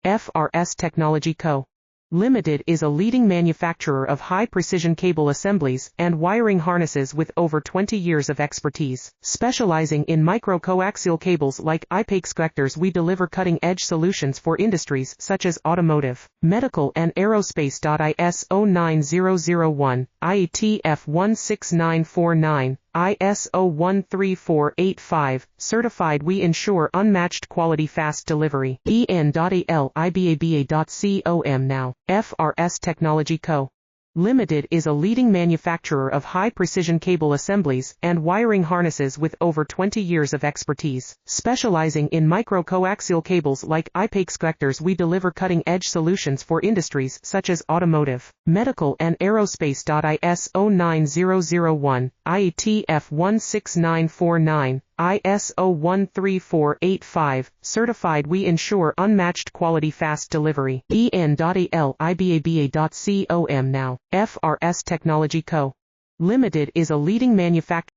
FRS Technology Co. Limited is a leading manufacturer of high-precision cable assemblies and wiring harnesses with over 20 years of expertise. Specializing in micro-coaxial cables like I-PEX connectors, we deliver cutting-edge solutions for industries such as automotive, medical and aerospace. ISO 9001, IETF 16949, ISO 13485, certified. We ensure unmatched quality, fast delivery. en.elibaba.com now. FRS Technology Co. Limited is a leading manufacturer of high-precision cable assemblies and wiring harnesses with over 20 years of expertise. Specializing in micro-coaxial cables like I-PEX connectors, we deliver cutting-edge solutions for industries such as automotive, medical and aerospace. ISO 9001, IETF 16949, ISO 13485, certified. We ensure unmatched quality, fast delivery. en.elibaba.com now. FRS Technology Co. Limited is a leading manufacturer